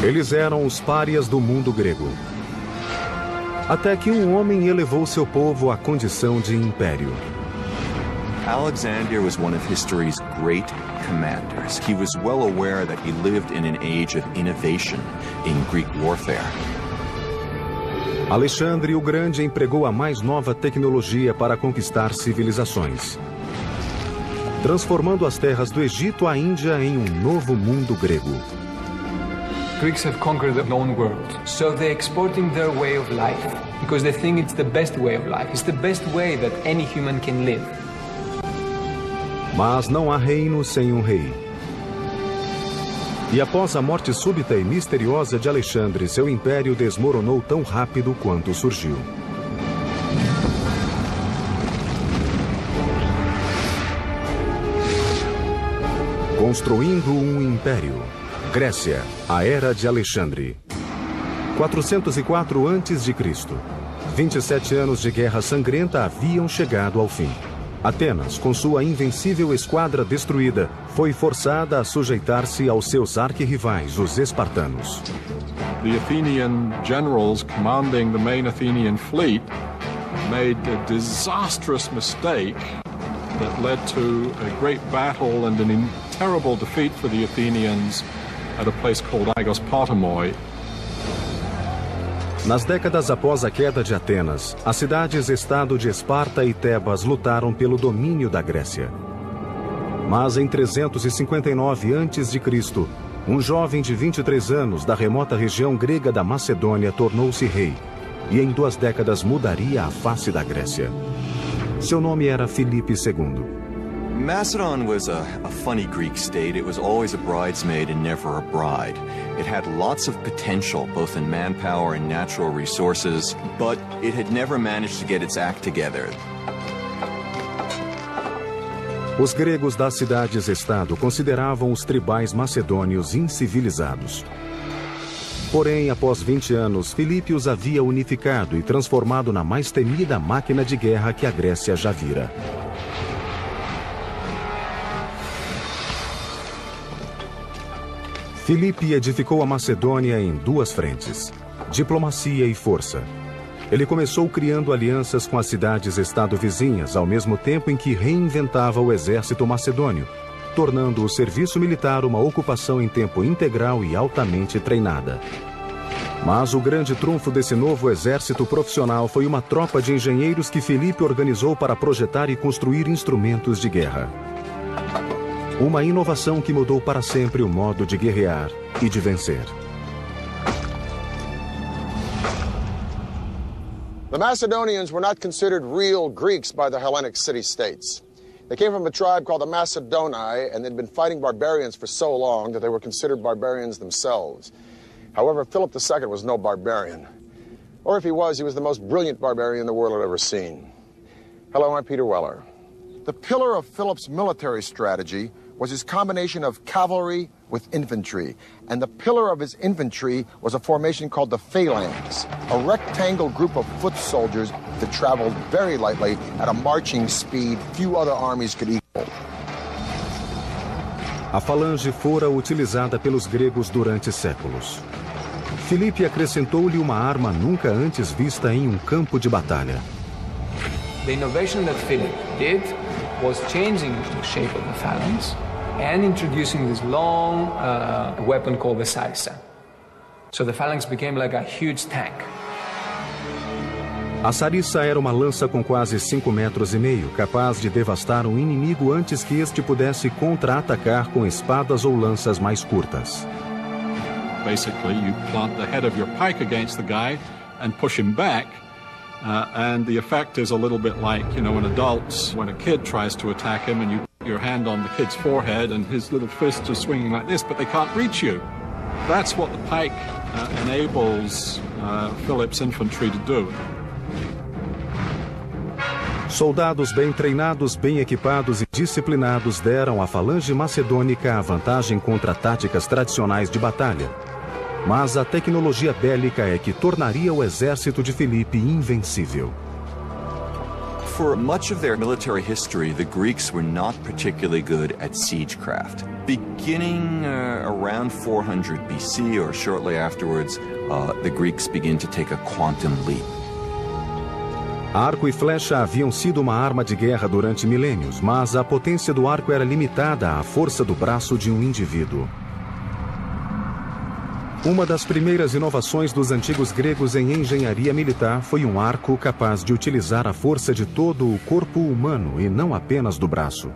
Eles eram os párias do mundo grego. Até que um homem elevou seu povo à condição de império. Alexander was one of history's great commanders. He was well aware that he lived in an age of innovation in Greek warfare. Alexandre o Grande empregou a mais nova tecnologia para conquistar civilizações, transformando as terras do Egito à Índia em um novo mundo grego. Greeks have conquered the known world, so they're exporting their way of life because they think it's the best way of life. It's the best way that any human can live. Mas não há reino sem um rei. E após a morte súbita e misteriosa de Alexandre, seu império desmoronou tão rápido quanto surgiu. Construindo um império. Grécia, a Era de Alexandre. 404 a.C. 27 anos de guerra sangrenta haviam chegado ao fim. Atenas, com sua invencível esquadra destruída, foi forçada a sujeitar-se aos seus arquirrivais, os espartanos. The Athenian generals commanding the main Athenian fleet made a disastrous mistake that led to a great battle and a terrible defeat for the Athenians at a place called Aigos Potamoi. Nas décadas após a queda de Atenas, as cidades-estado de Esparta e Tebas lutaram pelo domínio da Grécia. Mas em 359 a.C., um jovem de 23 anos da remota região grega da Macedônia tornou-se rei, e em 2 décadas mudaria a face da Grécia. Seu nome era Filipe II. Macedon was a funny Greek state. It was always a bridesmaid and never a bride. It had lots of potential, both in manpower and natural resources, but it had never managed to get its act together. Os gregos das cidades-estado consideravam os tribais macedônios incivilizados. Porém, após 20 anos, Filipe os havia unificado e transformado na mais temida máquina de guerra que a Grécia já vira. Filipe edificou a Macedônia em 2 frentes: diplomacia e força. Ele começou criando alianças com as cidades-estado vizinhas, ao mesmo tempo em que reinventava o exército macedônio, tornando o serviço militar uma ocupação em tempo integral e altamente treinada. Mas o grande trunfo desse novo exército profissional foi uma tropa de engenheiros que Filipe organizou para projetar e construir instrumentos de guerra. Uma inovação que mudou para sempre o modo de guerrear e de vencer. The Macedonians were not considered real Greeks by the Hellenic city-states. They came from a tribe called the Macedoni, and they'd been fighting barbarians for so long that they were considered barbarians themselves. However, Philip II was no barbarian. Or if he was the most brilliant barbarian the world had ever seen. Hello, I'm Peter Weller. The pillar of Philip's military strategy was his combination of cavalry with infantry. And the pillar of his infantry was a formation called the phalanx, a rectangle group of foot soldiers that traveled very lightly at a marching speed few other armies could equal. A falange fora utilizada pelos gregos durante séculos. Filipe acrescentou-lhe uma arma nunca antes vista em um campo de batalha. The innovation that Philip did was changing the shape of the phalanx and introducing this long weapon called the sarissa. So the phalanx became like a huge tank. A sarissa era uma lança com quase 5,5 metros, capaz de devastar um inimigo antes que este pudesse contra-atacar com espadas ou lanças mais curtas. Basically, you plant the head of your pike against the guy and push him back. And the effect is a little bit like, when a kid tries to attack him and you put your hand on the kid's forehead and his little fist is swinging like this, but they can't reach you. That's what the pike enables Philip's infantry to do. Soldados bem treinados, bem equipados e disciplinados deram à falange macedônica a vantagem contra táticas tradicionais de batalha. Mas a tecnologia bélica é que tornaria o exército de Filipe invencível. For much of their military history, the Greeks were not particularly good at siegecraft. Beginning around 400 BC or shortly afterwards, the Greeks begin to take a quantum leap. Arco e flecha haviam sido uma arma de guerra durante milênios, mas a potência do arco era limitada à força do braço de um indivíduo. Uma das primeiras inovações dos antigos gregos em engenharia militar foi um arco capaz de utilizar a força de todo o corpo humano e não apenas do braço.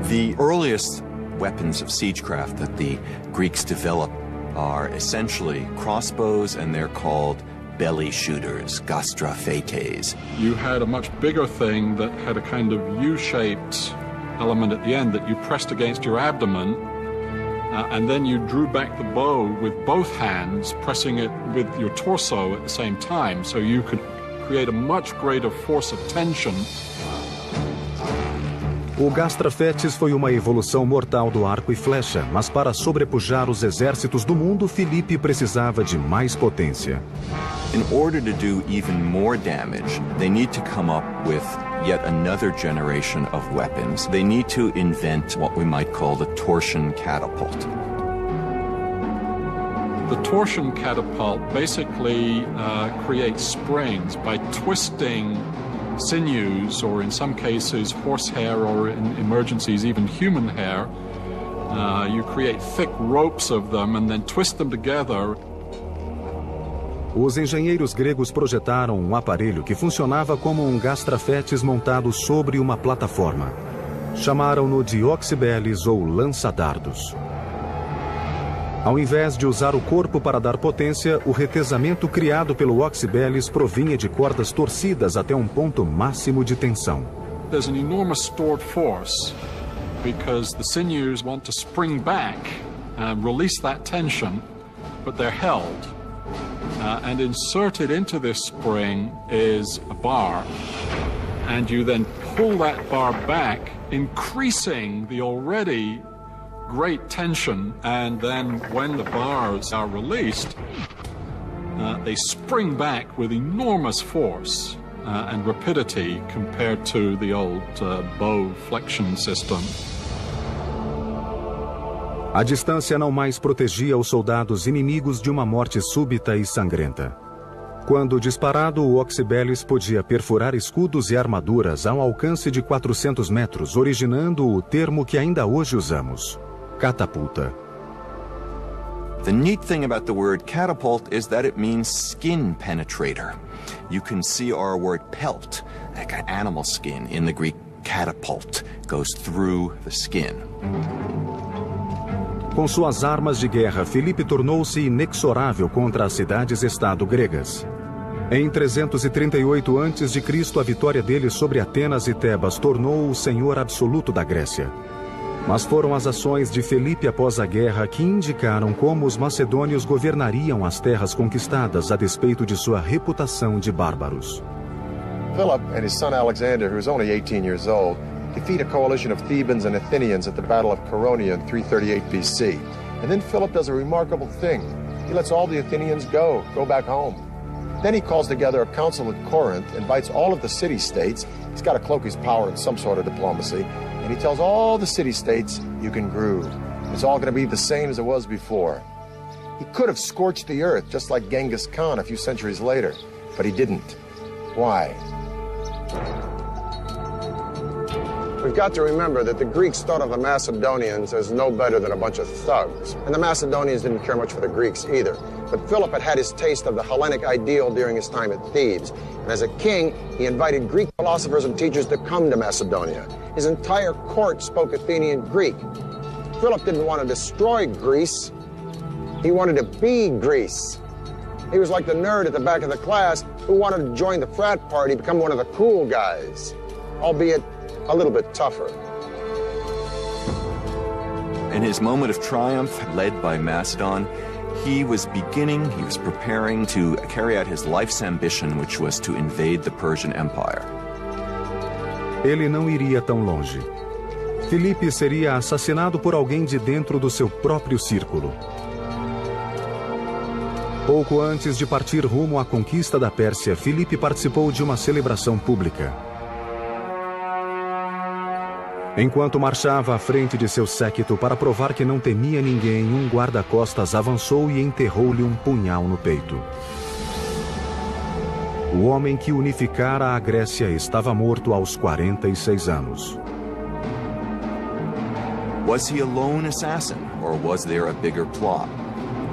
The earliest weapons of siegecraft that the Greeks developed are essentially crossbows, and they're called belly shooters, gastrophetes. You had a much bigger thing that had a kind of U-shaped element at the end that you pressed against your abdomen, and then you drew back the bow with both hands, pressing it with your torso at the same time, so you could create a much greater force of tension. O gastrafetes foi uma evolução mortal do arco e flecha, mas para sobrepujar os exércitos do mundo, Filipe precisava de mais potência. In order to do even more damage, they need to come up with yet another generation of weapons. They need to invent what we might call the torsion catapult. The torsion catapult basically creates springs by twisting sinews, or in some cases horsehair, or in emergencies even human hair. You create thick ropes of them and then twist them together. Os engenheiros gregos projetaram um aparelho que funcionava como um gastrafetes montado sobre uma plataforma. Chamaram-no de oxibeles ou lança-dardos. Ao invés de usar o corpo para dar potência, o retesamento criado pelo oxibeles provinha de cordas torcidas até um ponto máximo de tensão. There's an enormous stored force because the sinews want to spring back and release that tension, but they're held. And inserted into this spring is a bar, and you then pull that bar back, increasing the already great tension, and then when the bars are released, they spring back with enormous force and rapidity compared to the old bow flexion system. A distância não mais protegia os soldados inimigos de uma morte súbita e sangrenta. Quando disparado, o oxibeles podia perfurar escudos e armaduras ao alcance de 400 metros, originando o termo que ainda hoje usamos: catapulta. The neat thing about the word catapult is that it means skin penetrator. You can see our word pelt, like an animal skin, in the Greek catapult, goes through the skin. Com suas armas de guerra, Filipe tornou-se inexorável contra as cidades-estado gregas. Em 338 a.C., a vitória dele sobre Atenas e Tebas tornou-o o senhor absoluto da Grécia. Mas foram as ações de Filipe após a guerra que indicaram como os macedônios governariam as terras conquistadas a despeito de sua reputação de bárbaros. Philip and his son Alexander, who was only 18 years old, defeat a coalition of Thebans and Athenians at the Battle of Chaeronea in 338 BC. And then Philip does a remarkable thing. He lets all the Athenians go back home. Then he calls together a council at Corinth, invites all of the city-states. He's got to cloak his power in some sort of diplomacy. And he tells all the city-states, you can groove. It's all going to be the same as it was before. He could have scorched the earth, just like Genghis Khan a few centuries later, but he didn't. Why? We've got to remember that the Greeks thought of the Macedonians as no better than a bunch of thugs. And the Macedonians didn't care much for the Greeks either. But Philip had had his taste of the Hellenic ideal during his time at Thebes. And as a king, he invited Greek philosophers and teachers to come to Macedonia. His entire court spoke Athenian Greek. Philip didn't want to destroy Greece. He wanted to be Greece. He was like the nerd at the back of the class who wanted to join the frat party, become one of the cool guys, albeit a little bit tougher. In his moment of triumph, led by Macedon, he was preparing to carry out his life's ambition, which was to invade the Persian Empire. Ele não iria tão longe. Filipe seria assassinado por alguém de dentro do seu próprio círculo. Pouco antes de partir rumo à conquista da Pérsia, Filipe participou de uma celebração pública. Enquanto marchava à frente de seu séquito para provar que não temia ninguém, um guarda-costas avançou e enterrou-lhe um punhal no peito. O homem que unificara a Grécia estava morto aos 46 anos. Was he a lone assassin, or was there a bigger plot?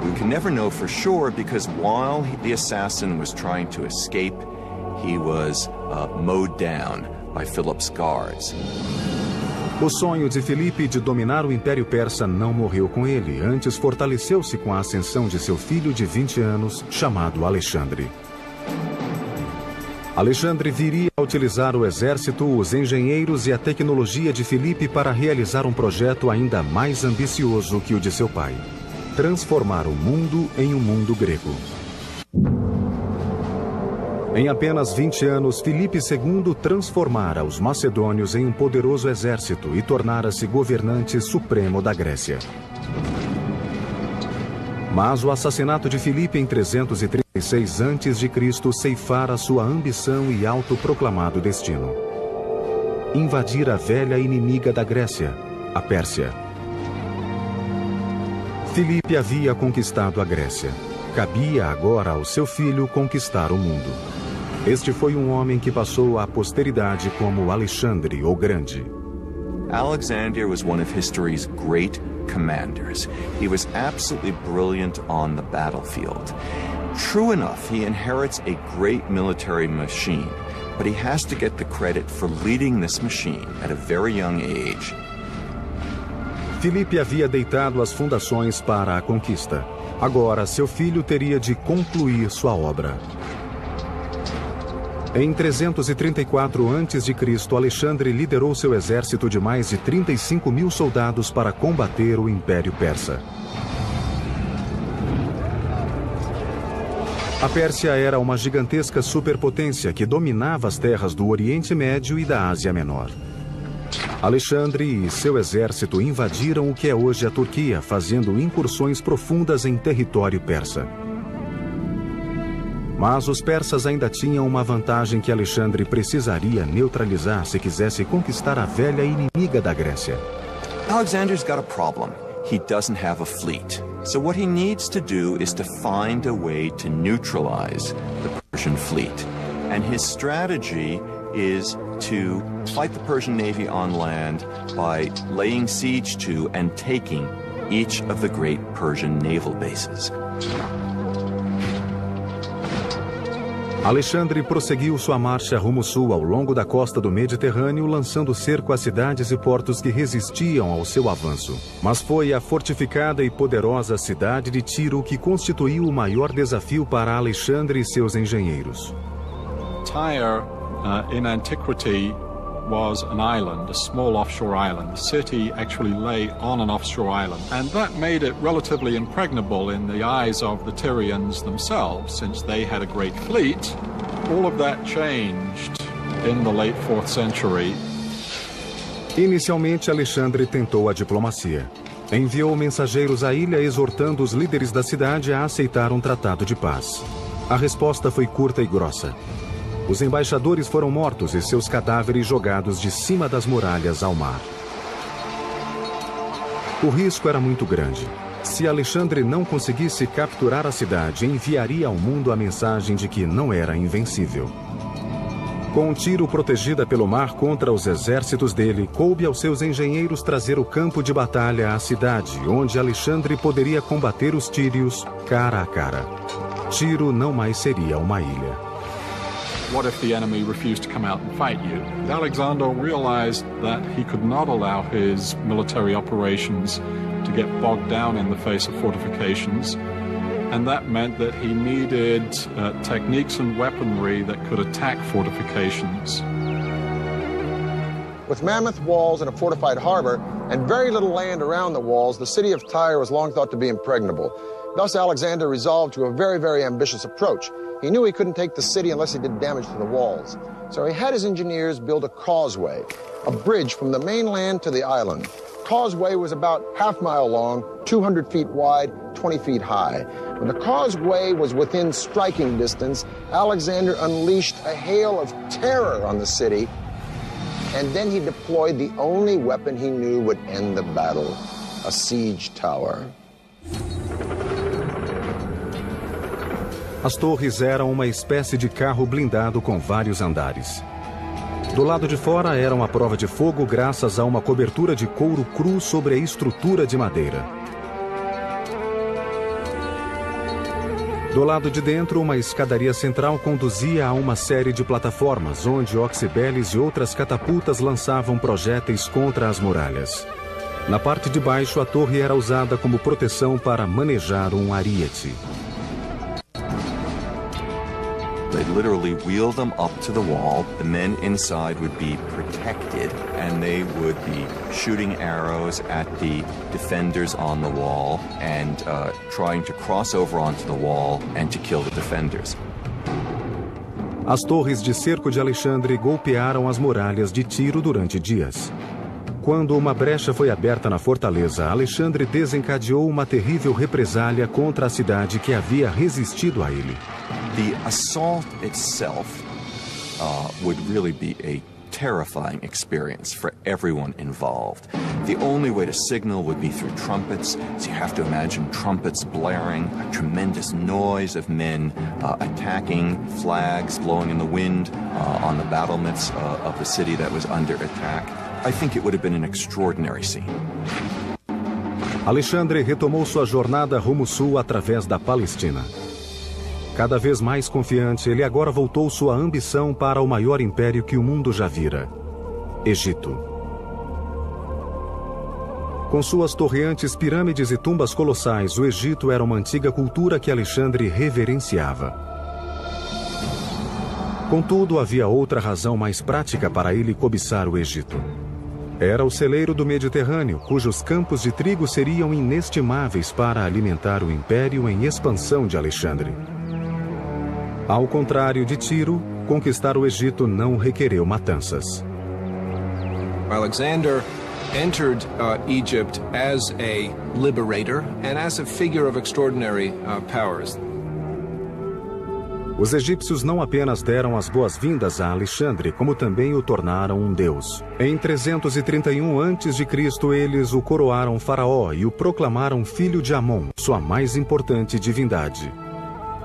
We can never know for sure because while the assassin was trying to escape, he was mowed down by Philip's guards. O sonho de Filipe de dominar o Império Persa não morreu com ele, antes fortaleceu-se com a ascensão de seu filho de 20 anos, chamado Alexandre. Alexandre viria a utilizar o exército, os engenheiros e a tecnologia de Filipe para realizar um projeto ainda mais ambicioso que o de seu pai: transformar o mundo em um mundo grego. Em apenas 20 anos, Filipe II transformara os macedônios em um poderoso exército e tornara-se governante supremo da Grécia. Mas o assassinato de Filipe em 336 a.C. ceifara sua ambição e autoproclamado destino: invadir a velha inimiga da Grécia, a Pérsia. Filipe havia conquistado a Grécia. Cabia agora ao seu filho conquistar o mundo. Este foi um homem que passou à posteridade como Alexandre o Grande. Alexander was one of history's great commanders. He was absolutely brilliant on the battlefield. True enough, he inherits a great military machine, but he has to get the credit for leading this machine at a very young age. Filipe havia deitado as fundações para a conquista. Agora, seu filho teria de concluir sua obra. Em 334 a.C., Alexandre liderou seu exército de mais de 35 mil soldados para combater o Império Persa. A Pérsia era uma gigantesca superpotência que dominava as terras do Oriente Médio e da Ásia Menor. Alexandre e seu exército invadiram o que é hoje a Turquia, fazendo incursões profundas em território persa. Mas os persas ainda tinham uma vantagem que Alexandre precisaria neutralizar se quisesse conquistar a velha inimiga da Grécia. Alexander's got a problem. He doesn't have a fleet. So what he needs to do is to find a way to neutralize the Persian fleet. And his strategy is to fight the Persian Navy on land by laying siege to and taking each of the great Persian naval bases. Alexandre prosseguiu sua marcha rumo sul ao longo da costa do Mediterrâneo, lançando cerco a cidades e portos que resistiam ao seu avanço. Mas foi a fortificada e poderosa cidade de Tiro que constituiu o maior desafio para Alexandre e seus engenheiros. Tyre, in antiquity, was an island, a small offshore island. The city actually lay on an offshore island, and that made it relatively impregnable in the eyes of the Tyrians themselves, since they had a great fleet. All of that changed in the late 4th century. Inicialmente, Alexandre tentou a diplomacia. Enviou mensageiros à ilha exortando os líderes da cidade a aceitar um tratado de paz. A resposta foi curta e grossa. Os embaixadores foram mortos e seus cadáveres jogados de cima das muralhas ao mar. O risco era muito grande. Se Alexandre não conseguisse capturar a cidade, enviaria ao mundo a mensagem de que não era invencível. Com Tiro protegida pelo mar contra os exércitos dele, coube aos seus engenheiros trazer o campo de batalha à cidade, onde Alexandre poderia combater os tírios cara a cara. Tiro não mais seria uma ilha. What if the enemy refused to come out and fight you? Alexander realized that he could not allow his military operations to get bogged down in the face of fortifications, and that meant that he needed techniques and weaponry that could attack fortifications. With mammoth walls and a fortified harbor, and very little land around the walls, the city of Tyre was long thought to be impregnable. Thus, Alexander resolved to a very, very ambitious approach. He knew he couldn't take the city unless he did damage to the walls. So he had his engineers build a causeway, a bridge from the mainland to the island. causeway was about half-mile long, 200 feet wide, 20 feet high. When the causeway was within striking distance, Alexander unleashed a hail of terror on the city, and then he deployed the only weapon he knew would end the battle, a siege tower. As torres eram uma espécie de carro blindado com vários andares. Do lado de fora eram à prova de fogo graças a uma cobertura de couro cru sobre a estrutura de madeira. Do lado de dentro, uma escadaria central conduzia a uma série de plataformas, onde oxibeles e outras catapultas lançavam projéteis contra as muralhas. Na parte de baixo, a torre era usada como proteção para manejar um ariete. They'd literally wheel them up to the wall. The men inside would be protected, and they would be shooting arrows at the defenders on the wall and trying to cross over onto the wall and to kill the defenders. As torres de cerco de Alexandre golpearam as muralhas de Tiro durante dias. Quando uma brecha foi aberta na fortaleza, Alexandre desencadeou uma terrível represália contra a cidade que havia resistido a ele. The assault itself would really be a terrifying experience for everyone involved. The only way to signal would be through trumpets, so you have to imagine trumpets blaring, a tremendous noise of men attacking, flags blowing in the wind on the battlements of the city that was under attack. I think it would have been an extraordinary scene. Alexandre retomou sua jornada rumo sul através da Palestina. Cada vez mais confiante, ele agora voltou sua ambição para o maior império que o mundo já vira: Egito. Com suas torreantes pirâmides e tumbas colossais, o Egito era uma antiga cultura que Alexandre reverenciava. Contudo, havia outra razão mais prática para ele cobiçar o Egito. Era o celeiro do Mediterrâneo, cujos campos de trigo seriam inestimáveis para alimentar o império em expansão de Alexandre. Ao contrário de Tiro, conquistar o Egito não requereu matanças. Alexander entered Egypt as a liberator and as a figure of extraordinary powers. Os egípcios não apenas deram as boas-vindas a Alexandre, como também o tornaram um deus. Em 331 a.C., eles o coroaram faraó e o proclamaram filho de Amon, sua mais importante divindade.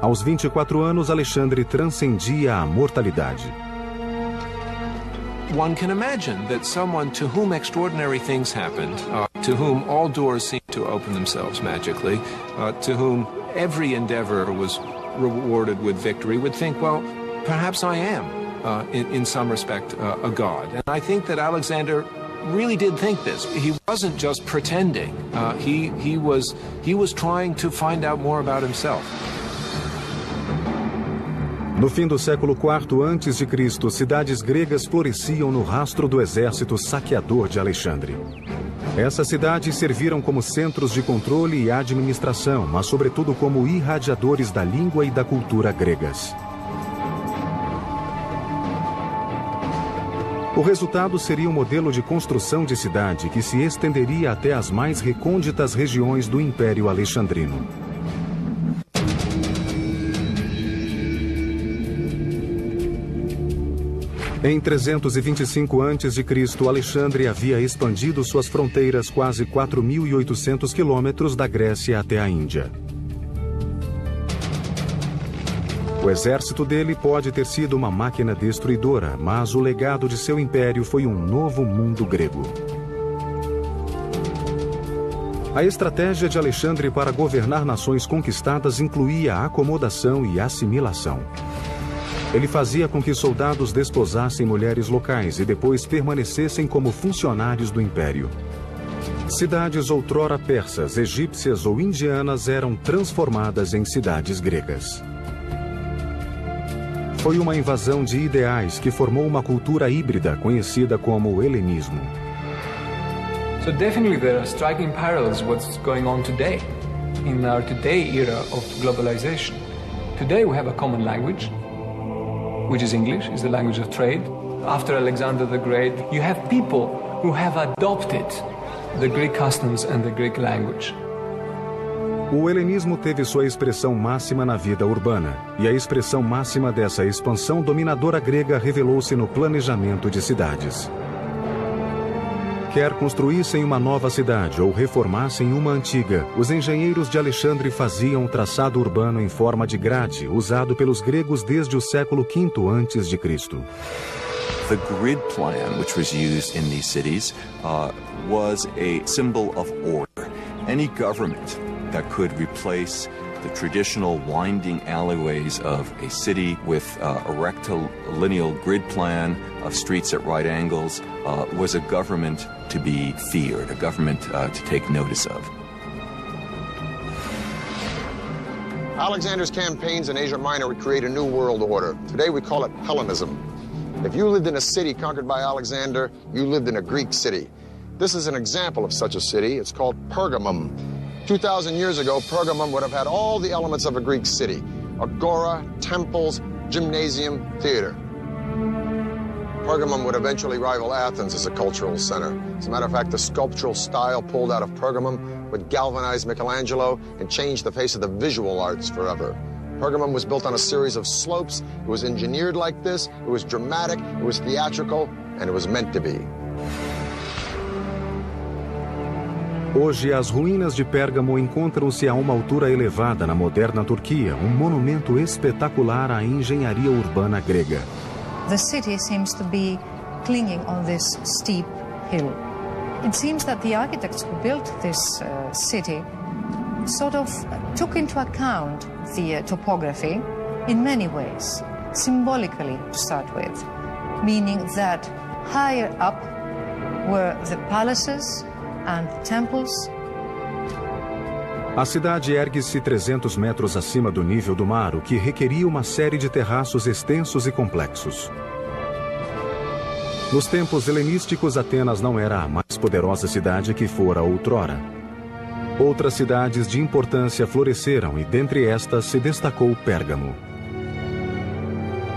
Aos 24 anos, Alexandre transcendia a mortalidade. One can imagine that someone to whom extraordinary things happened, to whom all doors seemed to open themselves magically, to whom every endeavor was rewarded with victory, would think, well, perhaps I am, in some respect, a god. And I think that Alexander really did think this. He wasn't just pretending. He was trying to find out more about himself. No fim do século IV a.C., cidades gregas floresciam no rastro do exército saqueador de Alexandre. Essas cidades serviram como centros de controle e administração, mas sobretudo como irradiadores da língua e da cultura gregas. O resultado seria um modelo de construção de cidade que se estenderia até as mais recônditas regiões do Império Alexandrino. Em 325 a.C., Alexandre havia expandido suas fronteiras quase 4.800 quilômetros da Grécia até a Índia. O exército dele pode ter sido uma máquina destruidora, mas o legado de seu império foi um novo mundo grego. A estratégia de Alexandre para governar nações conquistadas incluía a acomodação e assimilação. Ele fazia com que soldados desposassem mulheres locais e depois permanecessem como funcionários do império. Cidades outrora persas, egípcias ou indianas eram transformadas em cidades gregas. Foi uma invasão de ideais que formou uma cultura híbrida conhecida como helenismo. So definitely there are striking parallels with what's going on today, in our today era of globalization. Today we have a common language, which is English, is the language of trade. After Alexander the Great, you have people who have adopted the Greek customs and the Greek language. O helenismo teve sua expressão máxima na vida urbana, e a expressão máxima dessa expansão dominadora grega revelou-se no planejamento de cidades. Quer construíssem uma nova cidade ou reformassem uma antiga, os engenheiros de Alexandre faziam um traçado urbano em forma de grade, usado pelos gregos desde o século V a.C. The grid plan, which was used in these cities, was a symbol of order. Any government that could replace the traditional winding alleyways of a city with a rectilineal grid plan of streets at right angles was a government to be feared, a government to take notice of. Alexander's campaigns in Asia Minor would create a new world order. Today we call it Hellenism. If you lived in a city conquered by Alexander, you lived in a Greek city. This is an example of such a city. It's called Pergamum. 2,000 years ago, Pergamum would have had all the elements of a Greek city: agora, temples, gymnasium, theater. Pergamum would eventually rival Athens as a cultural center. As a matter of fact, the sculptural style pulled out of Pergamum would galvanize Michelangelo and change the face of the visual arts forever. Pergamum was built on a series of slopes. It was engineered like this. It was dramatic, it was theatrical, and it was meant to be. Hoje, as ruínas de Pérgamo encontram-se a uma altura elevada na moderna Turquia, um monumento espetacular à engenharia urbana grega. The city seems to be clinging on this steep hill. It seems that the architects who built this city sort of took into account the topography in many ways, symbolically to start with, meaning that higher up were the palaces and temples. A cidade ergue-se 300 metros acima do nível do mar, o que requeria uma série de terraços extensos e complexos. Nos tempos helenísticos, Atenas não era a mais poderosa cidade que fora outrora. Outras cidades de importância floresceram e dentre estas se destacou Pérgamo.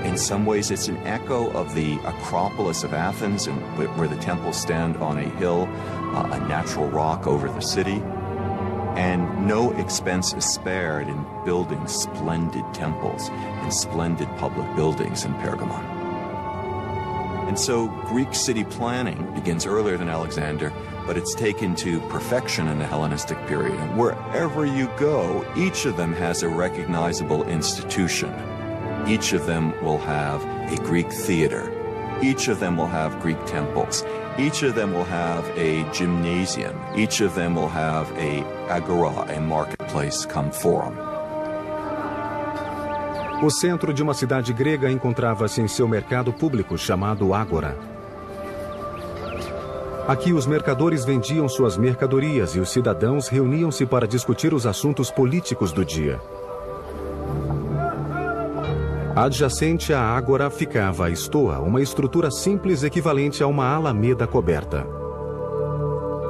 In some ways, it's an echo of the Acropolis of Athens, where the temples stand on a hill, a natural rock over the city. And no expense is spared in building splendid temples and splendid public buildings in Pergamon. And so Greek city planning begins earlier than Alexander, but it's taken to perfection in the Hellenistic period. And wherever you go, each of them has a recognizable institution. Each of them will have a Greek theater. Each of them will have Greek temples. Each of them will have a gymnasium. Each of them will have a agora, a marketplace come forum. O centro de uma cidade grega encontrava-se em seu mercado público chamado Ágora. Aqui os mercadores vendiam suas mercadorias e os cidadãos reuniam-se para discutir os assuntos políticos do dia. Adjacente à Ágora ficava a Stoa, uma estrutura simples equivalente a uma alameda coberta.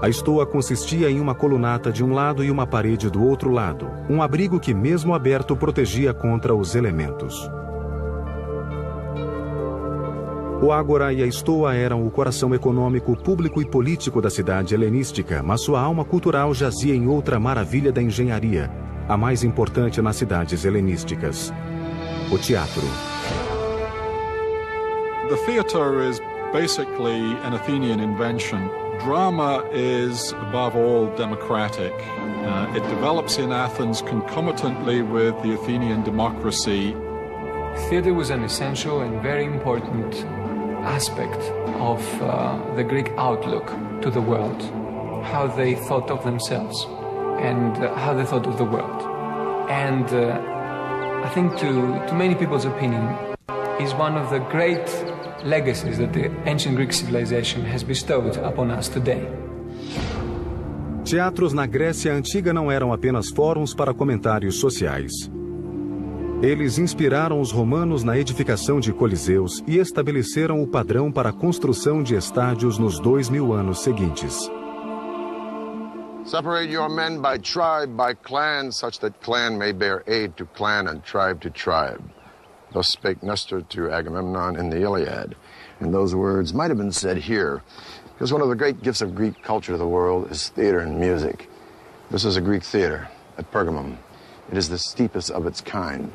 A Stoa consistia em uma colunata de um lado e uma parede do outro lado, um abrigo que, mesmo aberto, protegia contra os elementos. O Ágora e a Stoa eram o coração econômico, público e político da cidade helenística, mas sua alma cultural jazia em outra maravilha da engenharia, a mais importante nas cidades helenísticas: o teatro. The theater is basically an Athenian invention. Drama is, above all, democratic. It develops in Athens concomitantly with the Athenian democracy. Theater was an essential and very important aspect of the Greek outlook to the world, how they thought of themselves and how they thought of the world. And I think to many people's opinion is one of the great legacies that the ancient Greek civilization has bestowed upon us today. Teatros na Grécia Antiga não eram apenas fóruns para comentários sociais. Eles inspiraram os romanos na edificação de coliseus e estabeleceram o padrão para a construção de estádios nos 2000 anos seguintes. Separate your men by tribe, by clan, such that clan may bear aid to clan and tribe to tribe. Thus spake Nestor to Agamemnon in the Iliad. And those words might have been said here, Because one of the great gifts of Greek culture to the world is theater and music. This is a Greek theater at Pergamum. It is the steepest of its kind.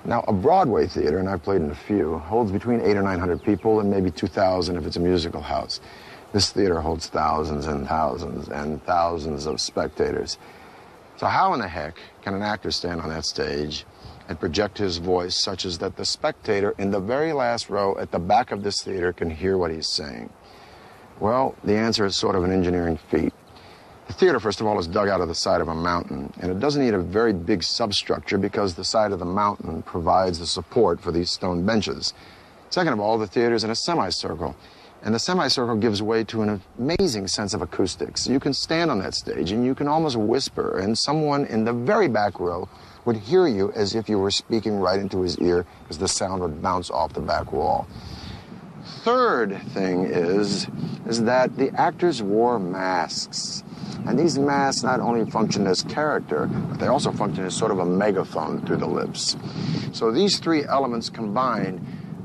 Now, a Broadway theater, and I've played in a few, holds between 800 or 900 people and maybe 2,000 if it's a musical house. This theater holds thousands and thousands and thousands of spectators. So how in the heck can an actor stand on that stage and project his voice such as that the spectator in the very last row at the back of this theater can hear what he's saying? Well, the answer is sort of an engineering feat. The theater, first of all, is dug out of the side of a mountain, and it doesn't need a very big substructure because the side of the mountain provides the support for these stone benches. Second of all, the theater is in a semicircle, and the semicircle gives way to an amazing sense of acoustics. You can stand on that stage and you can almost whisper, and someone in the very back row would hear you as if you were speaking right into his ear because the sound would bounce off the back wall. Third thing is that the actors wore masks. And these masks not only function as character, but they also function as sort of a megaphone through the lips. So these three elements combined,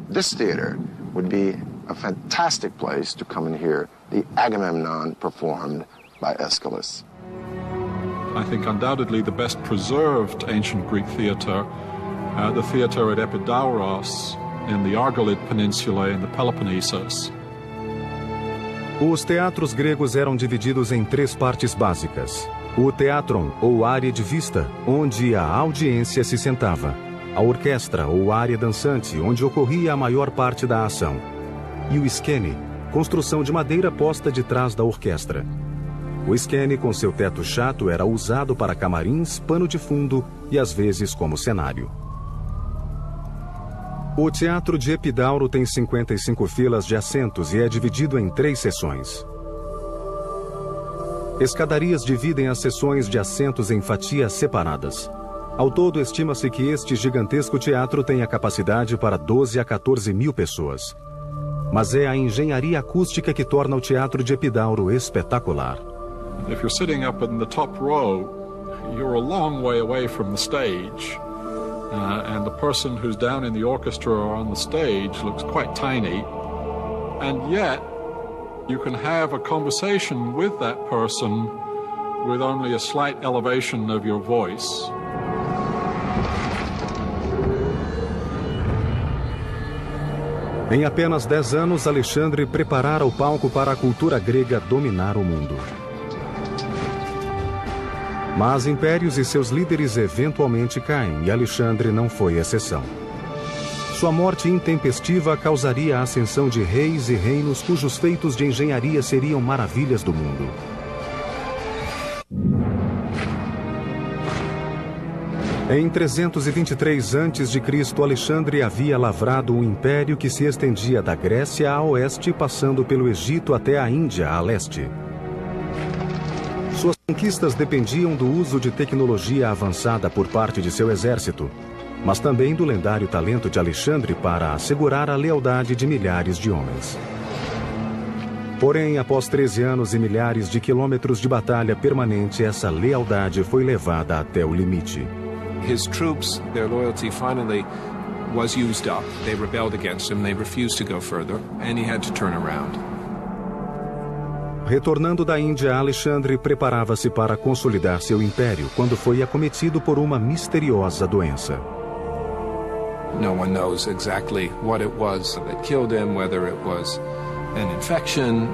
this theater would be a fantastic place to come and hear the Agamemnon performed by Aeschylus. I think undoubtedly the best preserved ancient Greek theater, the theater at Epidauros in the Argolid Peninsula in the Peloponnesus. Os teatros gregos eram divididos em três partes básicas. O teatron, ou área de vista, onde a audiência se sentava. A orquestra, ou área dançante, onde ocorria a maior parte da ação. E o skene, construção de madeira posta de trás da orquestra. O skene, com seu teto chato, era usado para camarins, pano de fundo e às vezes como cenário. O Teatro de Epidauro tem 55 filas de assentos e é dividido em 3 seções. Escadarias dividem as seções de assentos em fatias separadas. Ao todo, estima-se que este gigantesco teatro tenha capacidade para 12 a 14 mil pessoas. Mas é a engenharia acústica que torna o Teatro de Epidauro espetacular. If you're sitting up in the top row, you're a long way away from the stage. And the person who's down in the orchestra or on the stage looks quite tiny. And yet, you can have a conversation with that person with only a slight elevation of your voice. Em apenas 10 anos, Alexandre preparara o palco para a cultura grega dominar o mundo. Mas impérios e seus líderes eventualmente caem, e Alexandre não foi exceção. Sua morte intempestiva causaria a ascensão de reis e reinos cujos feitos de engenharia seriam maravilhas do mundo. Em 323 a.C., Alexandre havia lavrado um império que se estendia da Grécia a oeste, passando pelo Egito até a Índia a leste. Suas conquistas dependiam do uso de tecnologia avançada por parte de seu exército, mas também do lendário talento de Alexandre para assegurar a lealdade de milhares de homens. Porém, após 13 anos e milhares de quilômetros de batalha permanente, essa lealdade foi levada até o limite. His troops, their loyalty finally was used up. They rebelled against him, they refused to go further, and he had to turn around. Retornando da Índia, Alexandre preparava-se para consolidar seu império quando foi acometido por uma misteriosa doença. No one knows exactly what it was that killed him, whether it was an infection,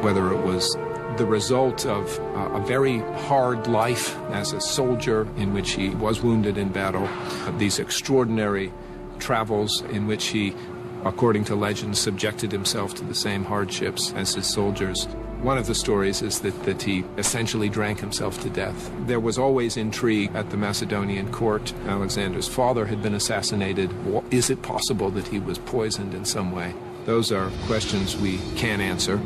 whether it was the result of a very hard life as a soldier in which he was wounded in battle, these extraordinary travels in which he, according to legend, subjected himself to the same hardships as his soldiers. One of the stories is that he essentially drank himself to death. There was always intrigue at the Macedonian court. Alexander's father had been assassinated. Is it possible that he was poisoned in some way? Those are questions we can't answer.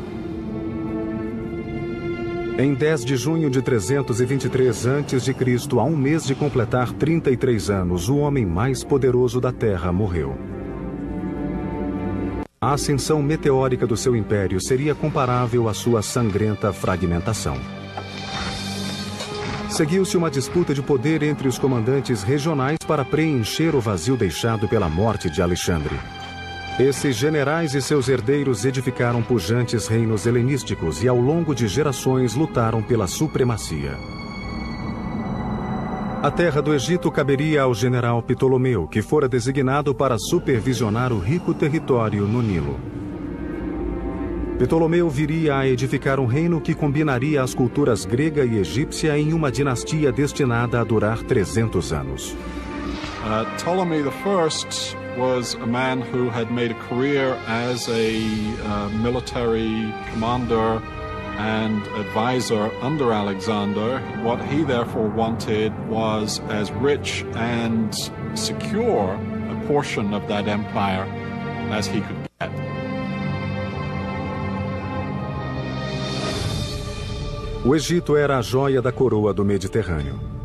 Em 10 de junho de 323 a.C., a um mês de completar 33 anos, o homem mais poderoso da Terra morreu. A ascensão meteórica do seu império seria comparável à sua sangrenta fragmentação. Seguiu-se uma disputa de poder entre os comandantes regionais para preencher o vazio deixado pela morte de Alexandre. Esses generais e seus herdeiros edificaram pujantes reinos helenísticos e ao longo de gerações lutaram pela supremacia. A terra do Egito caberia ao general Ptolomeu, que fora designado para supervisionar o rico território no Nilo. Ptolomeu viria a edificar um reino que combinaria as culturas grega e egípcia em uma dinastia destinada a durar 300 anos. Ptolemy I was a man who had made a career as a military commander and advisor under Alexander. What he therefore wanted was as rich and secure a portion of that empire as he could get. O Egito era a joia da coroa do Mediterrâneo.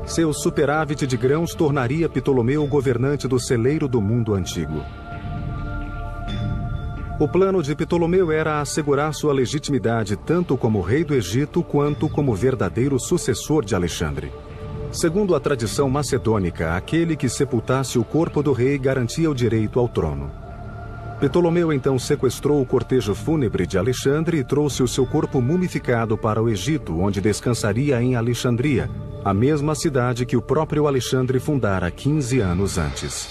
Seu superávit de grãos tornaria Ptolomeu o governante do celeiro do mundo antigo. O plano de Ptolomeu era assegurar sua legitimidade tanto como rei do Egito quanto como verdadeiro sucessor de Alexandre. Segundo a tradição macedônica, aquele que sepultasse o corpo do rei garantia o direito ao trono. Ptolomeu então sequestrou o cortejo fúnebre de Alexandre e trouxe o seu corpo mumificado para o Egito, onde descansaria em Alexandria, a mesma cidade que o próprio Alexandre fundara 15 anos antes.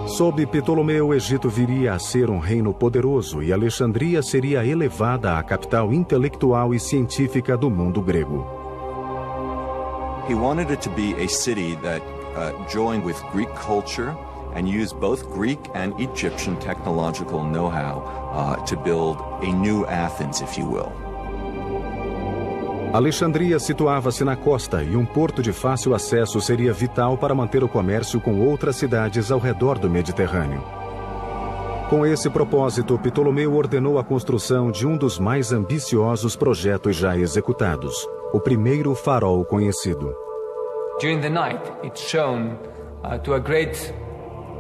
Sob Ptolomeu, o Egito viria a ser um reino poderoso e Alexandria seria elevada à capital intelectual e científica do mundo grego. He wanted it to be a city that joined with Greek culture and used both Greek and Egyptian technological know-how to build a new Athens, if you will. Alexandria situava-se na costa e um porto de fácil acesso seria vital para manter o comércio com outras cidades ao redor do Mediterrâneo. Com esse propósito, Ptolomeu ordenou a construção de um dos mais ambiciosos projetos já executados, o primeiro farol conhecido. During the night, it's shown to a great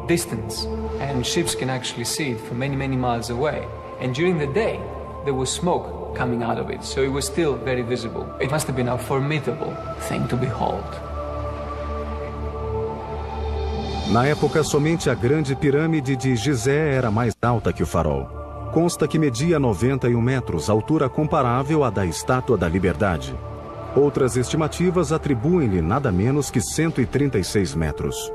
distance, and ships can actually see it from many, many miles away. And during the day, there was smoke coming out of it, so it was still very visible. It must have been a formidable thing to behold. Na época, somente a grande pirâmide de Gizé era mais alta que o farol. Consta que media 91 metros, altura comparável à da Estátua da Liberdade. Outras estimativas atribuem-lhe nada menos que 136 metros.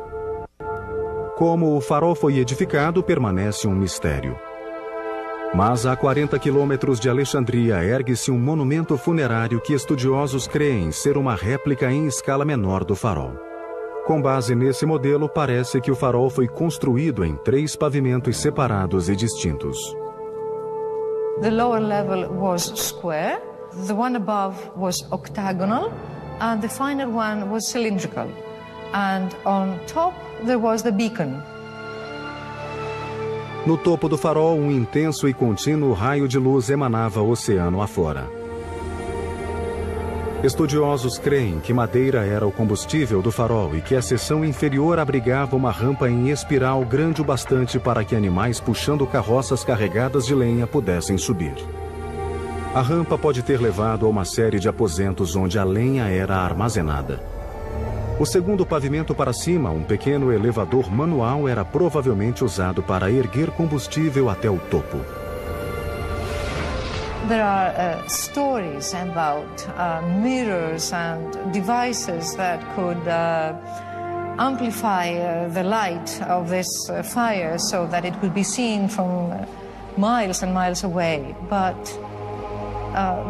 Como o farol foi edificado, permanece um mistério. Mas a 40 quilômetros de Alexandria ergue-se um monumento funerário que estudiosos creem ser uma réplica em escala menor do farol. Com base nesse modelo, parece que o farol foi construído em 3 pavimentos separados e distintos. The lower level was square, the one above was octagonal, and the final one was cylindrical. And on top there was the beacon. No topo do farol, um intenso e contínuo raio de luz emanava oceano afora. Estudiosos creem que madeira era o combustível do farol e que a seção inferior abrigava uma rampa em espiral grande o bastante para que animais puxando carroças carregadas de lenha pudessem subir. A rampa pode ter levado a uma série de aposentos onde a lenha era armazenada. O segundo pavimento para cima, um pequeno elevador manual, era provavelmente usado para erguer combustível até o topo. There are stories about mirrors and devices that could amplify the light of this fire so that it could be seen from miles and miles away. But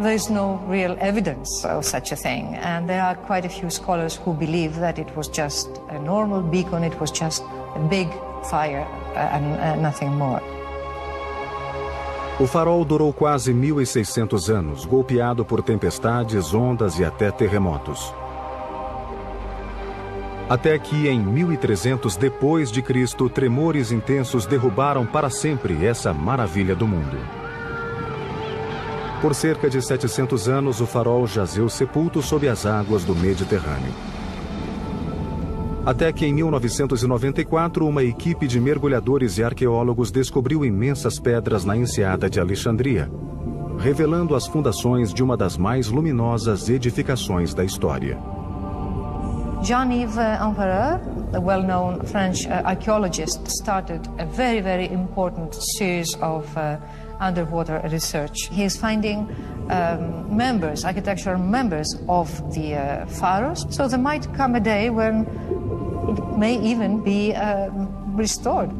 there's no real evidence of such a thing, and there are quite a few scholars who believe that it was just a normal beacon, it was just a big fire and nothing more. O farol durou quase 1.600 anos, golpeado por tempestades, ondas e até terremotos. Até que em 1300 depois de Cristo, tremores intensos derrubaram para sempre essa maravilha do mundo. Por cerca de 700 anos, o farol jazeu sepulto sob as águas do Mediterrâneo. Até que em 1994, uma equipe de mergulhadores e arqueólogos descobriu imensas pedras na enseada de Alexandria, revelando as fundações de uma das mais luminosas edificações da história. Jean-Yves Empereur a well-known French archaeologist, started a very, very important series of underwater research. He is finding architectural members of the pharaohs, so there might come a day when it may even be restored.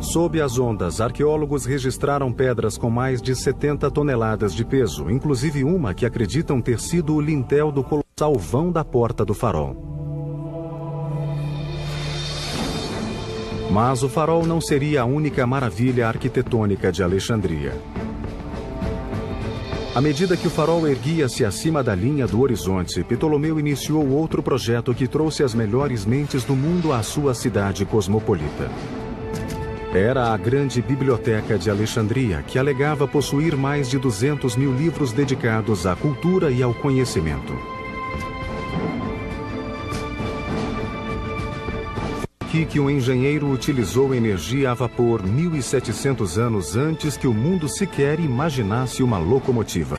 Sob as ondas, arqueólogos registraram pedras com mais de 70 toneladas de peso, inclusive uma que acreditam ter sido o lintel do colossal vão da porta do farol. Mas o farol não seria a única maravilha arquitetônica de Alexandria. À medida que o farol erguia-se acima da linha do horizonte, Ptolomeu iniciou outro projeto que trouxe as melhores mentes do mundo à sua cidade cosmopolita. Era a grande biblioteca de Alexandria, que alegava possuir mais de 200 mil livros dedicados à cultura e ao conhecimento. Foi aqui que um engenheiro utilizou energia a vapor 1.700 anos antes que o mundo sequer imaginasse uma locomotiva.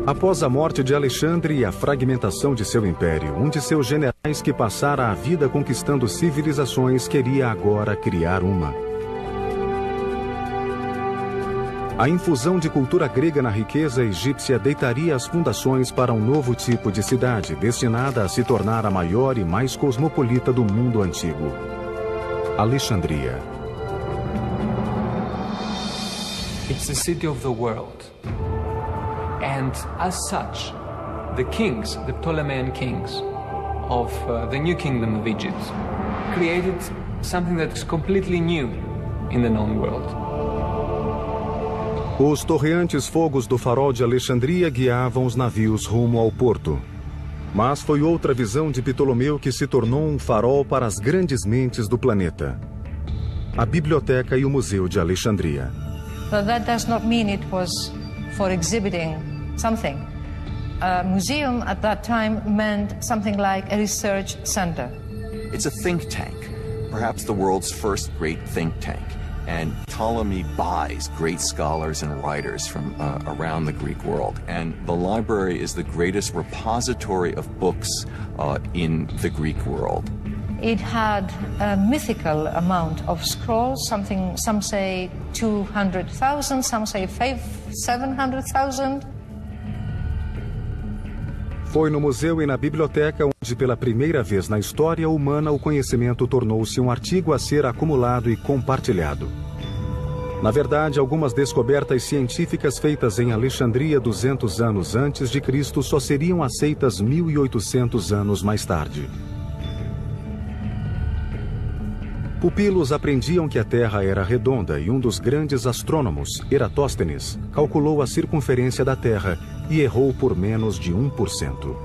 Após a morte de Alexandre e a fragmentação de seu império, um de seus generais que passara a vida conquistando civilizações queria agora criar uma. A infusão de cultura grega na riqueza egípcia deitaria as fundações para um novo tipo de cidade, destinada a se tornar a maior e mais cosmopolita do mundo antigo. Alexandria. It's the city of the world. And as such, the kings, the Ptolemean kings of the new kingdom of Egypt, created something that's completely new in the known world. Os torreantes fogos do farol de Alexandria guiavam os navios rumo ao porto. Mas foi outra visão de Ptolomeu que se tornou um farol para as grandes mentes do planeta. A Biblioteca e o Museu de Alexandria. But that does not mean it was for exhibiting something. A museum at that time meant something like a research center. It's a think tank, perhaps the world's first great think tank. And Ptolemy buys great scholars and writers from around the Greek world. And the library is the greatest repository of books in the Greek world. It had a mythical amount of scrolls, some say 200,000, some say 700,000. Foi no museu e na biblioteca onde, pela primeira vez na história humana, o conhecimento tornou-se um artigo a ser acumulado e compartilhado. Na verdade, algumas descobertas científicas feitas em Alexandria 200 anos antes de Cristo só seriam aceitas 1.800 anos mais tarde. Pupilos aprendiam que a Terra era redonda e um dos grandes astrônomos, Eratóstenes, calculou a circunferência da Terra e errou por menos de 1%.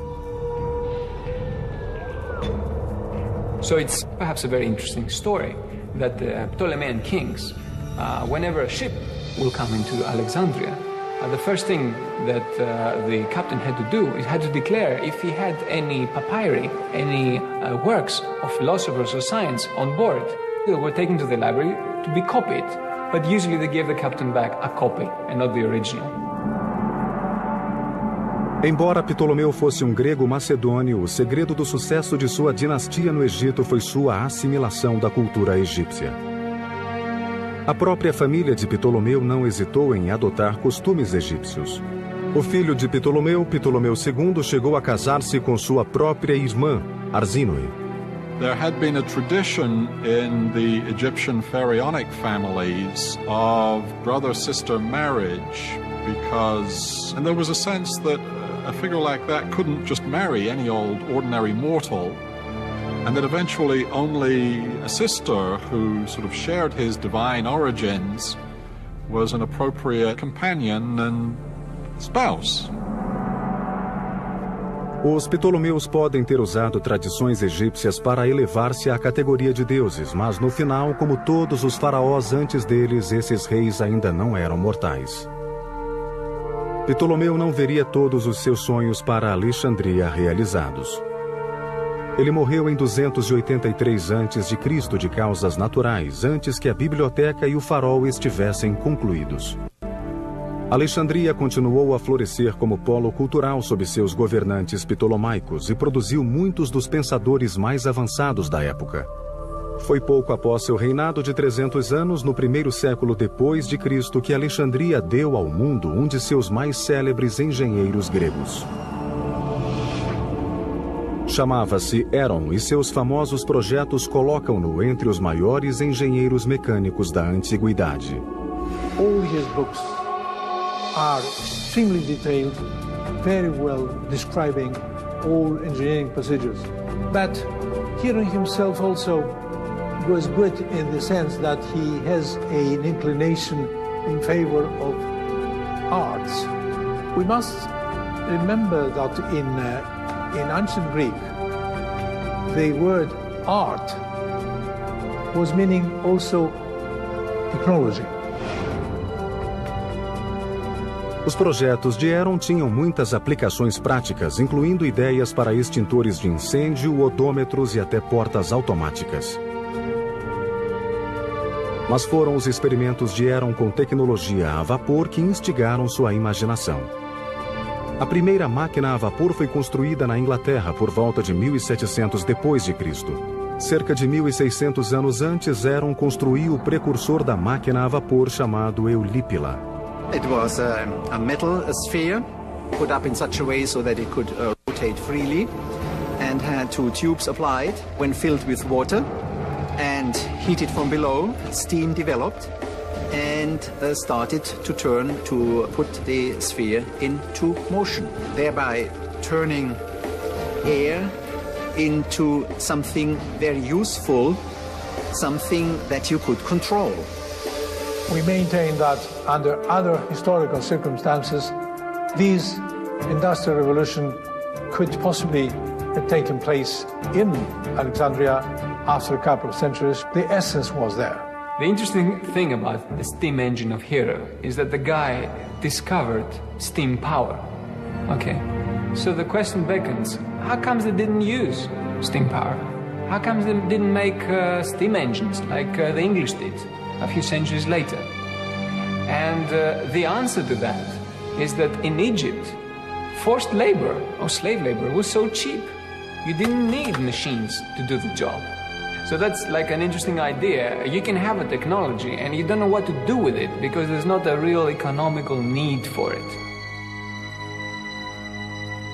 So it's perhaps a very interesting story that the Ptolemean kings, whenever a ship will come into Alexandria, the first thing that the captain had to do is had to declare if he had any papyri, any works of philosophers or science on board. They were taken to the library to be copied, but usually they gave the captain back a copy and not the original. Embora Ptolomeu fosse um grego macedônio, o segredo do sucesso de sua dinastia no Egito foi sua assimilação da cultura egípcia. A própria família de Ptolomeu não hesitou em adotar costumes egípcios. O filho de Ptolomeu, Ptolomeu II, chegou a casar-se com sua própria irmã, Arsínoe. There had been a tradition in the Egyptian pharaonic families of brother-sister marriage and there was a sense that a figure like that couldn't just marry any old ordinary mortal, and that eventually only a sister who sort of shared his divine origins was an appropriate companion and spouse. Os Ptolomeus podem ter usado tradições egípcias para elevar-se à categoria de deuses, mas no final, como todos os faraós antes deles, esses reis ainda não eram mortais. Ptolomeu não veria todos os seus sonhos para Alexandria realizados. Ele morreu em 283 a.C. de causas naturais, antes que a biblioteca e o farol estivessem concluídos. Alexandria continuou a florescer como polo cultural sob seus governantes ptolomaicos e produziu muitos dos pensadores mais avançados da época. Foi pouco após seu reinado de 300 anos, no primeiro século depois de Cristo, que Alexandria deu ao mundo um de seus mais célebres engenheiros gregos. Chamava-se Heron e seus famosos projetos colocam-no entre os maiores engenheiros mecânicos da antiguidade. All his books are extremely detailed, very well describing all engineering procedures. But Heron himself also was good in the sense that he has an inclination in favor of arts. We must remember that in ancient Greek, the word art was meaning also technology. Os projetos de Heron tinham muitas aplicações práticas, incluindo ideias para extintores de incêndio, odômetros e até portas automáticas. Mas foram os experimentos de Heron com tecnologia a vapor que instigaram sua imaginação. A primeira máquina a vapor foi construída na Inglaterra por volta de 1700 d.C. Cerca de 1600 anos antes, Heron construiu o precursor da máquina a vapor chamado Eulípila. It was a metal sphere put up in such a way so that it could rotate freely and had two tubes applied. When filled with water and heated from below, steam developed and started to turn to put the sphere into motion, thereby turning air into something very useful, something that you could control. We maintain that under other historical circumstances, this industrial revolution could possibly have taken place in Alexandria after a couple of centuries. The essence was there. The interesting thing about the steam engine of Hero is that the guy discovered steam power. Okay, so the question beckons, how comes they didn't use steam power? How comes they didn't make steam engines like the English did a few centuries later? And the answer to that is that in Egypt, forced labor or slave labor was so cheap, you didn't need machines to do the job. So that's like an interesting idea. You can have a technology and you don't know what to do with it because there's not a real economical need for it.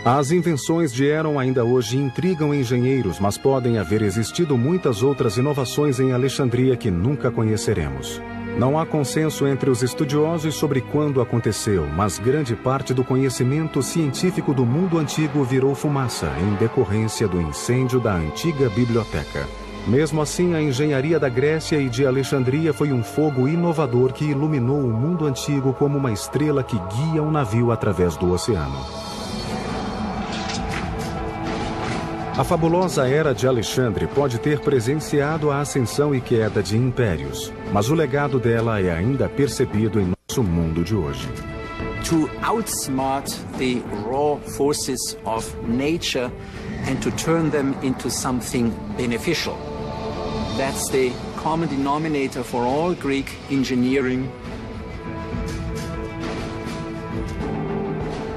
As invenções de Heron ainda hoje intrigam engenheiros, mas podem haver existido muitas outras inovações em Alexandria que nunca conheceremos. Não há consenso entre os estudiosos sobre quando aconteceu, mas grande parte do conhecimento científico do mundo antigo virou fumaça em decorrência do incêndio da antiga biblioteca. Mesmo assim, a engenharia da Grécia e de Alexandria foi um fogo inovador que iluminou o mundo antigo como uma estrela que guia um navio através do oceano. A fabulosa Era de Alexandre pode ter presenciado a ascensão e queda de impérios, mas o legado dela é ainda percebido em nosso mundo de hoje. To outsmart the raw forces of nature and to turn them into something beneficial. That's the common denominator for all Greek engineering.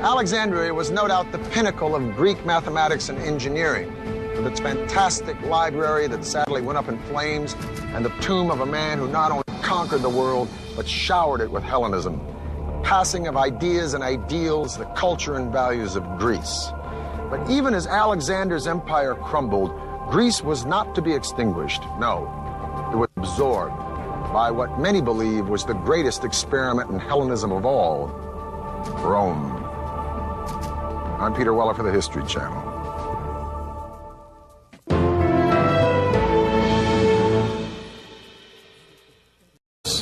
Alexandria was no doubt the pinnacle of Greek mathematics and engineering, with its fantastic library that sadly went up in flames and the tomb of a man who not only conquered the world, but showered it with Hellenism, the passing of ideas and ideals, the culture and values of Greece. But even as Alexander's empire crumbled, Greece was not to be extinguished. No, it was absorbed by what many believe was the greatest experiment in Hellenism of all, Rome. I'm Peter Weller for the History Channel.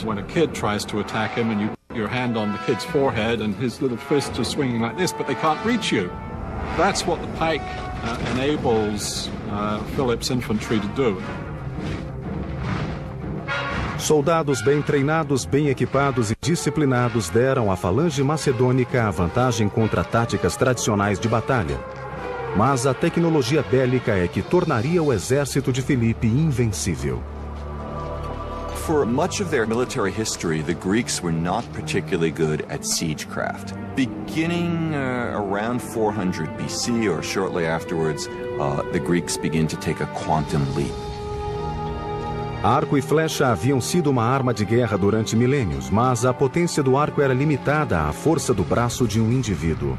When a kid tries to attack him and you put your hand on the kid's forehead and his little fist is swinging like this, but they can't reach you. That's what the pike enables Philip's infantry to do. Soldados bem treinados, bem equipados e disciplinados deram à falange macedônica a vantagem contra táticas tradicionais de batalha. Mas a tecnologia bélica é que tornaria o exército de Filipe invencível. For much of their military history, the Greeks were not particularly good at siegecraft. Beginning around 400 BC or shortly afterwards, the Greeks begin to take a quantum leap. Arco e flecha haviam sido uma arma de guerra durante milênios, mas a potência do arco era limitada à força do braço de um indivíduo.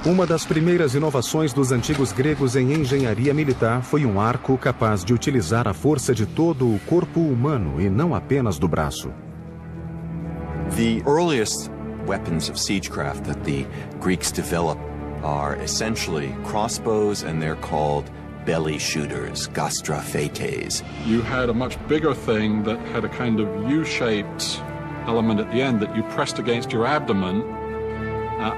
Uma das primeiras inovações dos antigos gregos em engenharia militar foi um arco capaz de utilizar a força de todo o corpo humano e não apenas do braço. The earliest weapons of siegecraft that the Greeks developed are essentially crossbows, and they're called belly shooters, gastrophetes. You had a much bigger thing that had a kind of U-shaped element at the end that you pressed against your abdomen,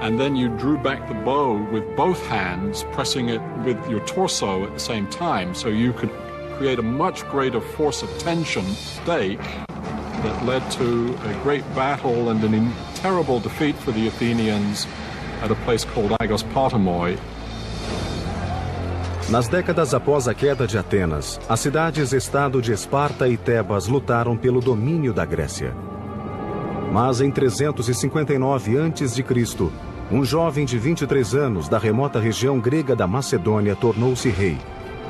and then you drew back the bow with both hands, pressing it with your torso at the same time, so you could create a much greater force of tension stake that led to a great battle and a terrible defeat for the Athenians at a place called Aigos Potamoi. Nas décadas após a queda de Atenas, as cidades-estado de Esparta e Tebas lutaram pelo domínio da Grécia. Mas em 359 a.C., um jovem de 23 anos da remota região grega da Macedônia tornou-se rei,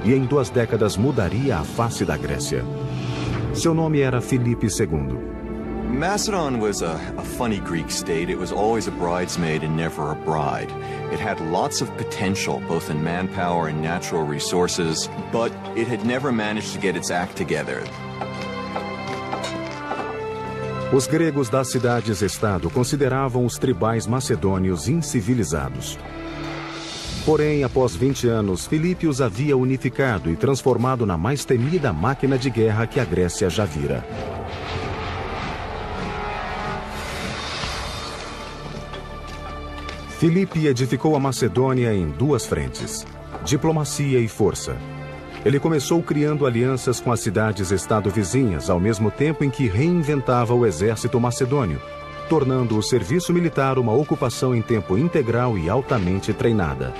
e em 2 décadas mudaria a face da Grécia. Seu nome era Filipe II. Macedon was a funny Greek state. It was always a bridesmaid and never a bride. It had lots of potential, both in manpower and natural resources, but it had never managed to get its act together. Os gregos das cidades-estado consideravam os tribais macedônios incivilizados. Porém, após 20 anos, Filipe os havia unificado e transformado na mais temida máquina de guerra que a Grécia já vira. Filipe edificou a Macedônia em 2 frentes: diplomacia e força. Ele começou criando alianças com as cidades-estado vizinhas, ao mesmo tempo em que reinventava o exército macedônio, tornando o serviço militar uma ocupação em tempo integral e altamente treinada.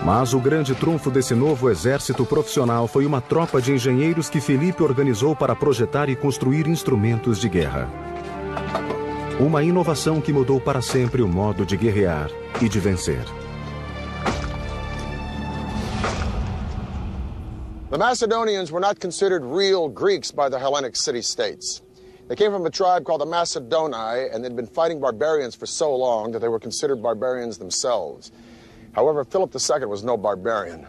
Mas o grande trunfo desse novo exército profissional foi uma tropa de engenheiros que Filipe organizou para projetar e construir instrumentos de guerra. Uma inovação que mudou para sempre o modo de guerrear e de vencer. The Macedonians were not considered real Greeks by the Hellenic city-states. They came from a tribe called the Macedoni, and they'd been fighting barbarians for so long that they were considered barbarians themselves. However, Philip II was no barbarian.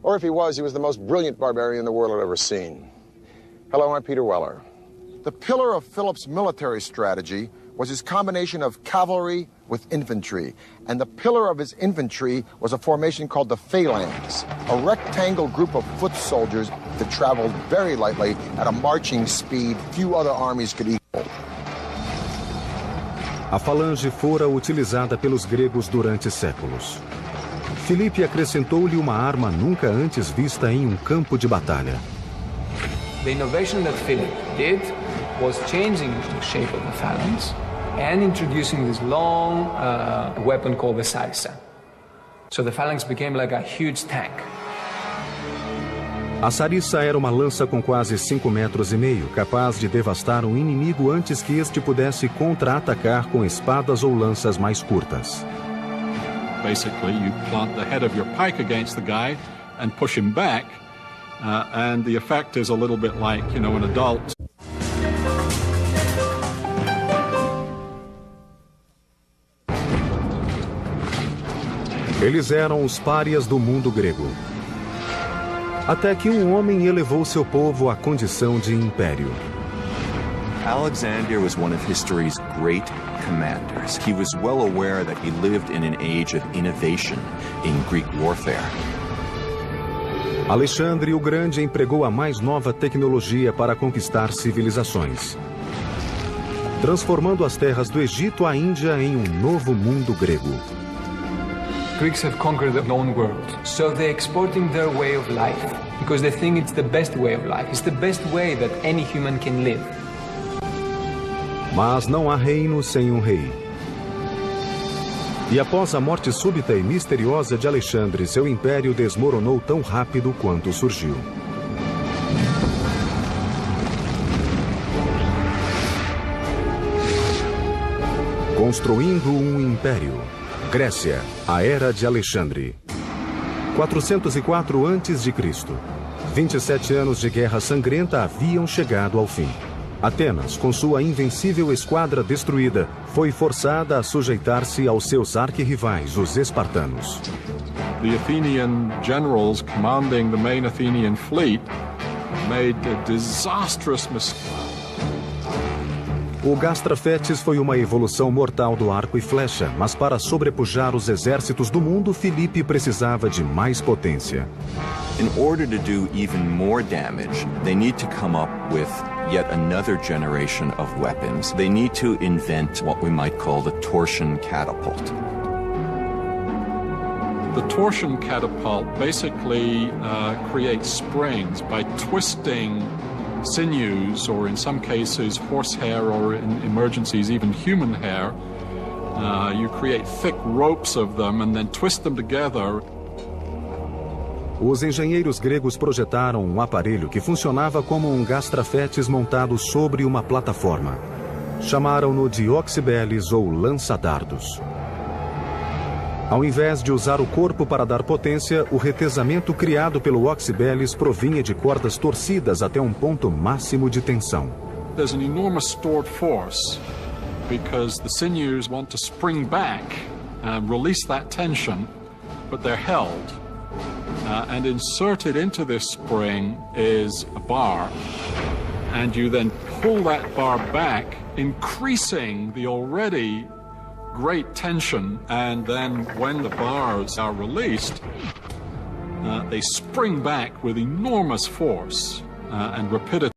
Or if he was the most brilliant barbarian the world had ever seen. Hello, I'm Peter Weller. The pillar of Philip's military strategy was his combination of cavalry with infantry. And the pillar of his infantry was a formation called the phalanx, a rectangle group of foot soldiers that traveled very lightly at a marching speed few other armies could equal. A falange fora utilizada pelos gregos durante séculos. Filipe acrescentou-lhe uma arma nunca antes vista em um campo de batalha. The innovation that Philip did was changing the shape of the phalanx and introducing this long weapon called the sarissa. So the phalanx became like a huge tank. A sarissa era uma lança com quase 5,5 metros, capaz de devastar um inimigo antes que este pudesse contra-atacar com espadas ou lanças mais curtas. Basically, you plant the head of your pike against the guy and push him back, and the effect is a little bit like, an adult. Eles eram os párias do mundo grego. Até que um homem elevou seu povo à condição de império. Alexander was one of history's great commanders. He was well aware that he lived in an age of innovation in Greek warfare. Alexandre o Grande empregou a mais nova tecnologia para conquistar civilizações, transformando as terras do Egito à Índia em um novo mundo grego. Greeks have conquered the known world, so they're exporting their way of life because they think it's the best way of life. It's the best way that any human can live. Mas não há reino sem um rei. E após a morte súbita e misteriosa de Alexandre, seu império desmoronou tão rápido quanto surgiu. Construindo um império. Grécia, a Era de Alexandre. 404 a.C. 27 anos de guerra sangrenta haviam chegado ao fim. Atenas, com sua invencível esquadra destruída, foi forçada a sujeitar-se aos seus arquirrivais, os espartanos. The Athenian generals commanding the main Athenian fleet made a disastrous mistake. O gastrafetes foi uma evolução mortal do arco e flecha, mas para sobrepujar os exércitos do mundo, Filipe precisava de mais potência. In order to do even more damage, they need to come up with yet another generation of weapons. They need to invent what we might call the torsion catapult. The torsion catapult basically creates springs by twisting sinews, or in some cases horsehair, or in emergencies even human hair. You create thick ropes of them and then twist them together. Os engenheiros gregos projetaram um aparelho que funcionava como um gastrafetes montado sobre uma plataforma. Chamaram-no de oxibeles ou lança-dardos. Ao invés de usar o corpo para dar potência, o retesamento criado pelo oxibeles provinha de cordas torcidas até um ponto máximo de tensão. There's an enormous stored force because the sinews want to spring back and release that tension, but they're held. And inserted into this spring is a bar, and you then pull that bar back, increasing the already great tension, and then when the bars are released, they spring back with enormous force and rapidity.